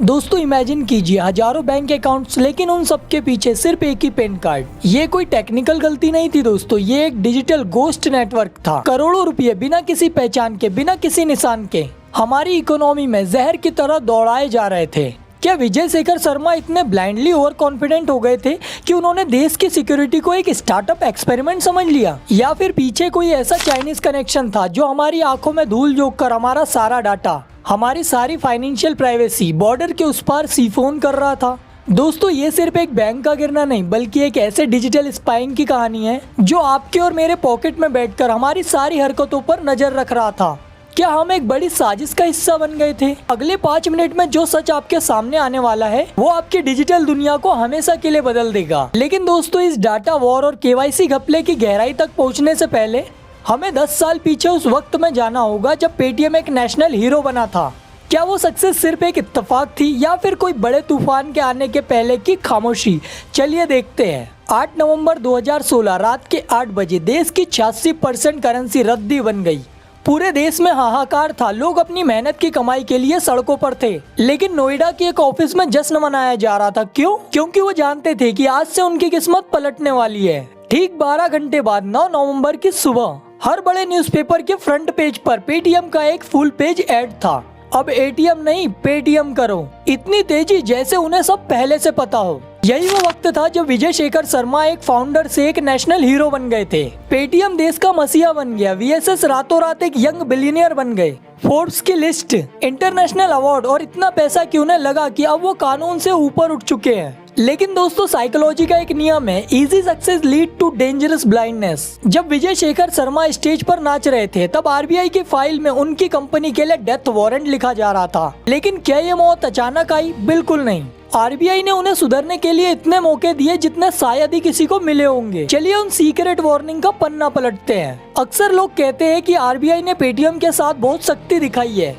दोस्तों इमेजिन कीजिए हजारों बैंक अकाउंट्स, लेकिन उन सब के पीछे सिर्फ एक ही पैन कार्ड। ये कोई टेक्निकल गलती नहीं थी दोस्तों, ये एक डिजिटल गोस्ट नेटवर्क था। करोड़ों रुपए बिना किसी पहचान के, बिना किसी निशान के हमारी इकोनॉमी में जहर की तरह दौड़ाए जा रहे थे। क्या विजय शेखर शर्मा इतने ब्लाइंडली ओवर कॉन्फिडेंट हो गए थे कि उन्होंने देश की सिक्योरिटी को एक स्टार्टअप एक्सपेरिमेंट समझ लिया, या फिर पीछे कोई ऐसा चाइनीज कनेक्शन था जो हमारी आंखों में धूल झोंक कर हमारा सारा डाटा, हमारी सारी फाइनेंशियल प्राइवेसी बॉर्डर के उस पार सीफोन कर रहा था। दोस्तों ये सिर्फ एक बैंक का गिरना नहीं, बल्कि एक ऐसे डिजिटल स्पाइंग की कहानी है जो आपके और मेरे पॉकेट में बैठकर हमारी सारी हरकतों पर नजर रख रहा था। क्या हम एक बड़ी साजिश का हिस्सा बन गए थे? अगले 5 मिनट में जो सच आपके सामने आने वाला है वो आपकी डिजिटल दुनिया को हमेशा के लिए बदल देगा। लेकिन दोस्तों इस डाटा वॉर और केवाईसी घपले की गहराई तक पहुंचने से पहले हमें 10 साल पीछे उस वक्त में जाना होगा जब पेटीएम एक नेशनल हीरो बना था। क्या वो सक्सेस सिर्फ एक इत्तेफाक थी या फिर कोई बड़े तूफान के आने के पहले की खामोशी? चलिए देखते हैं। 8 नवंबर 2016 रात के 8 बजे देश की 86% करेंसी रद्दी बन गई। पूरे देश में हाहाकार था, लोग अपनी मेहनत की कमाई के लिए सड़कों पर थे। लेकिन नोएडा के एक ऑफिस में जश्न मनाया जा रहा था। क्यों? क्योंकि वो जानते थे कि आज से उनकी किस्मत पलटने वाली है। ठीक 12 घंटे बाद 9 नवंबर की सुबह हर बड़े न्यूज़पेपर के फ्रंट पेज पर पेटीएम का एक फुल पेज ऐड था। अब एटीएम नहीं, पेटीएम करो। इतनी तेजी जैसे उन्हें सब पहले से पता हो। यही वो वक्त था जब विजय शेखर शर्मा एक फाउंडर से एक नेशनल हीरो बन गए थे। पेटीएम देश का मसीहा बन गया। वीएसएस रातों रात एक यंग बिलियनियर बन गए। फोर्ब्स की लिस्ट, इंटरनेशनल अवार्ड और इतना पैसा कि उन्हें लगा कि अब वो कानून से ऊपर उठ चुके हैं। लेकिन दोस्तों साइकोलॉजी का एक नियम है, easy success lead to dangerous blindness. जब विजय शेखर शर्मा स्टेज पर नाच रहे थे तब आरबीआई की फाइल में उनकी कंपनी के लिए डेथ वारंट लिखा जा रहा था। लेकिन क्या ये मौत अचानक आई? बिल्कुल नहीं। आरबीआई ने उन्हें सुधरने के लिए इतने मौके दिए जितने शायद ही किसी को मिले होंगे। चलिए उन सीक्रेट वार्निंग का पन्ना पलटते हैं। अक्सर लोग कहते हैं कि आरबीआई ने पेटीएम के साथ बहुत सख्ती दिखाई है,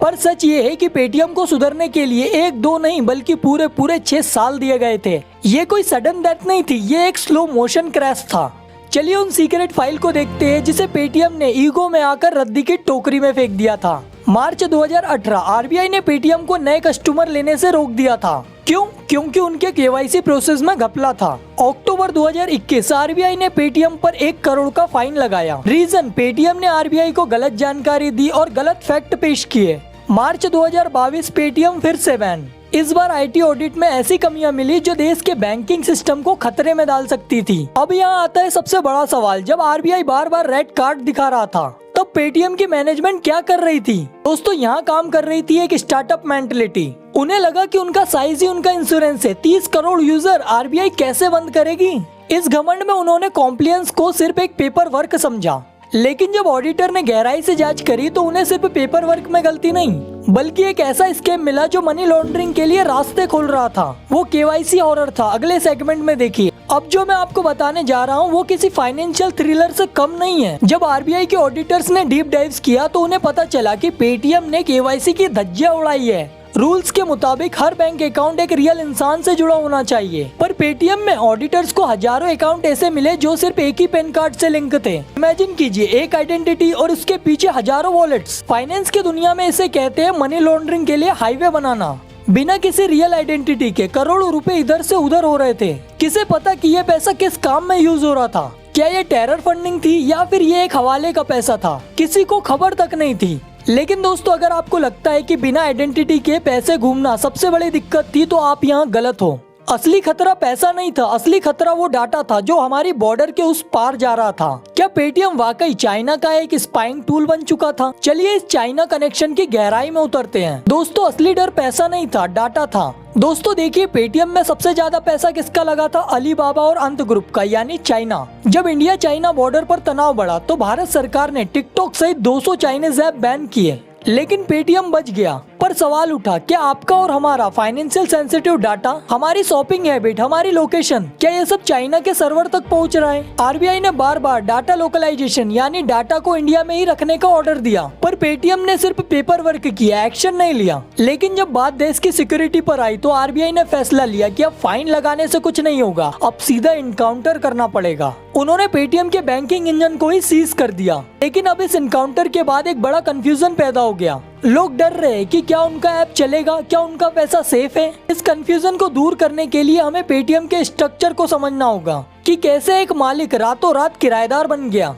पर सच ये है कि पेटीएम को सुधरने के लिए 1-2 नहीं बल्कि पूरे 6 साल दिए गए थे। ये कोई सडन डेथ नहीं थी, ये एक स्लो मोशन क्रैश था। चलिए उन सीक्रेट फाइल को देखते हैं जिसे पेटीएम ने ईगो में आकर रद्दी की टोकरी में फेंक दिया था। मार्च 2018 आरबीआई ने पेटीएम को नए कस्टमर लेने से रोक दिया था। क्यों? क्योंकि उनके केवाईसी प्रोसेस में घपला था। अक्टूबर 2021 आरबीआई ने पेटीएम पर 1 करोड़ का फाइन लगाया। रीजन, पेटीएम ने आरबीआई को गलत जानकारी दी और गलत फैक्ट पेश किए। मार्च 2022 पेटीएम फिर से बैन। इस बार आईटी ऑडिट में ऐसी कमियां मिली जो देश के बैंकिंग सिस्टम को खतरे में डाल सकती थी। अब यहाँ आता है सबसे बड़ा सवाल, जब आरबीआई बार-बार रेड कार्ड दिखा रहा था तब पेटीएम की मैनेजमेंट क्या कर रही थी? दोस्तों यहाँ काम कर रही थी एक स्टार्टअप मेंटलिटी। उन्हें लगा कि उनका साइज ही उनका इंश्योरेंस है। 30 करोड़ यूजर आरबीआई कैसे बंद करेगी? इस घमंड में उन्होंने कॉम्प्लायंस को सिर्फ एक पेपर वर्क समझा। लेकिन जब ऑडिटर ने गहराई से जांच करी तो उन्हें सिर्फ पेपर वर्क में गलती नहीं बल्कि एक ऐसा स्कैम मिला जो मनी लॉन्ड्रिंग के लिए रास्ते खोल रहा था। वो केवाईसी हॉरर था। अगले सेगमेंट में देखिए। अब जो मैं आपको बताने जा रहा हूँ वो किसी फाइनेंशियल थ्रिलर से कम नहीं है। जब आरबीआई के ऑडिटर्स ने डीप डाइव्स किया तो उन्हें पता चला कि पेटीएम ने केवाईसी की धज्जियां उड़ाई है। रूल्स के मुताबिक हर बैंक अकाउंट एक रियल इंसान से जुड़ा होना चाहिए, पर पेटीएम में ऑडिटर्स को हजारों अकाउंट ऐसे मिले जो सिर्फ एक ही पैन कार्ड से लिंक थे। इमेजिन कीजिए, एक आइडेंटिटी और उसके पीछे हजारों वॉलेट्स। फाइनेंस की दुनिया में इसे कहते हैं मनी लॉन्ड्रिंग के लिए हाईवे बनाना। बिना किसी रियल आइडेंटिटी के करोड़ों रुपए इधर से उधर हो रहे थे। किसे पता कि ये पैसा किस काम में यूज हो रहा था? क्या ये टेरर फंडिंग थी या फिर ये एक हवाले का पैसा था? किसी को खबर तक नहीं थी। लेकिन दोस्तों अगर आपको लगता है कि बिना आइडेंटिटी के पैसे घूमना सबसे बड़ी दिक्कत थी तो आप यहाँ गलत हो। असली खतरा पैसा नहीं था, असली खतरा वो डाटा था जो हमारी बॉर्डर के उस पार जा रहा था। क्या पेटीएम वाकई चाइना का एक स्पाइंग टूल बन चुका था? चलिए इस चाइना कनेक्शन की गहराई में उतरते हैं। दोस्तों असली डर पैसा नहीं था, डाटा था। दोस्तों देखिए, पेटीएम में सबसे ज्यादा पैसा किसका लगा था? अलीबाबा और अंत ग्रुप का, यानी चाइना। जब इंडिया चाइना बॉर्डर पर तनाव बढ़ा तो भारत सरकार ने टिकटॉक सहित 200 चाइनीज ऐप बैन किए, लेकिन पेटीएम बच गया। पर सवाल उठा, क्या आपका और हमारा फाइनेंशियल सेंसिटिव डाटा, हमारी शॉपिंग हैबिट, हमारी लोकेशन, क्या ये सब चाइना के सर्वर तक पहुंच रहा है? आरबीआई ने बार-बार डाटा लोकलाइजेशन यानी डाटा को इंडिया में ही रखने का ऑर्डर दिया, पर पेटीएम ने सिर्फ पेपर वर्क किया, एक्शन नहीं लिया। लेकिन जब बात देश की सिक्योरिटी पर आई तो आरबीआई ने फैसला लिया कि अब फाइन लगाने से कुछ नहीं होगा, अब सीधा इनकाउंटर करना पड़ेगा। उन्होंने पेटीएम के बैंकिंग इंजन को ही सीज कर दिया। लेकिन अब इस इनकाउंटर के बाद एक बड़ा कंफ्यूजन पैदा हो गया। लोग डर रहे हैं कि क्या उनका ऐप चलेगा, क्या उनका पैसा सेफ है। इस कंफ्यूजन को दूर करने के लिए हमें पेटीएम के स्ट्रक्चर को समझना होगा कि कैसे एक मालिक रातों रात किराएदार बन गया।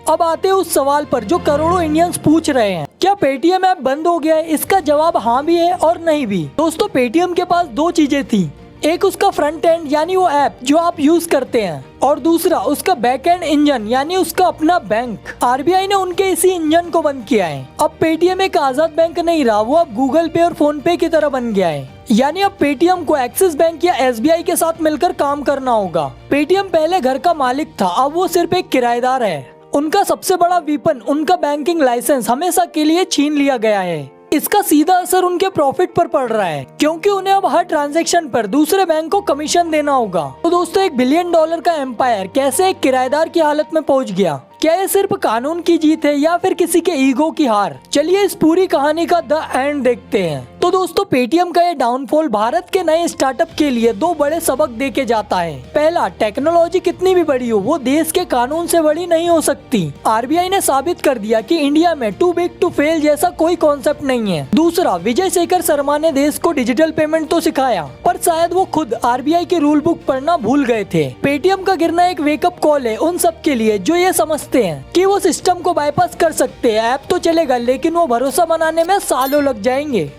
अब आते हैं उस सवाल पर जो करोड़ों इंडियंस पूछ रहे हैं, क्या पेटीएम ऐप बंद हो गया है? इसका जवाब हाँ भी है और नहीं भी। दोस्तों, पेटीएम के पास दो चीजें थी, एक उसका फ्रंट एंड यानी वो ऐप जो आप यूज करते हैं, और दूसरा उसका बैक एंड इंजन यानी उसका अपना बैंक। आरबीआई ने उनके इसी इंजन को बंद किया है। अब पेटीएम एक आजाद बैंक नहीं रहा, वो अब गूगल पे और फोन पे की तरह बन गया है। यानी अब पेटीएम को एक्सिस बैंक या एसबीआई के साथ मिलकर काम करना होगा। पेटीएम पहले घर का मालिक था, अब वो सिर्फ एक किराएदार है। उनका सबसे बड़ा वीपन, उनका बैंकिंग लाइसेंस हमेशा के लिए छीन लिया गया है। इसका सीधा असर उनके प्रॉफिट पर पड़ रहा है, क्योंकि उन्हें अब हर ट्रांजैक्शन पर दूसरे बैंक को कमीशन देना होगा। तो दोस्तों, $1 बिलियन का एम्पायर कैसे एक किराएदार की हालत में पहुंच गया? क्या ये सिर्फ कानून की जीत है या फिर किसी के ईगो की हार? चलिए इस पूरी कहानी का द एंड देखते हैं। तो दोस्तों, पेटीएम का ये डाउनफॉल भारत के नए स्टार्टअप के लिए दो बड़े सबक दे के जाता है। पहला, टेक्नोलॉजी कितनी भी बड़ी हो, वो देश के कानून से बड़ी नहीं हो सकती। आरबीआई ने साबित कर दिया कि इंडिया में टू बिग टू फेल जैसा कोई कॉन्सेप्ट नहीं है। दूसरा, विजय शेखर शर्मा ने देश को डिजिटल पेमेंट तो सिखाया, पर शायद वो खुद आरबीआई की रूल बुक पढ़ना भूल गए थे। पेटीएम का गिरना एक वेकअप कॉल है उन सब के लिए जो ये समझते हैं कि वो सिस्टम को बाईपास कर सकते हैं। ऐप तो चलेगा, लेकिन वो भरोसा बनाने में सालों लग जाएंगे।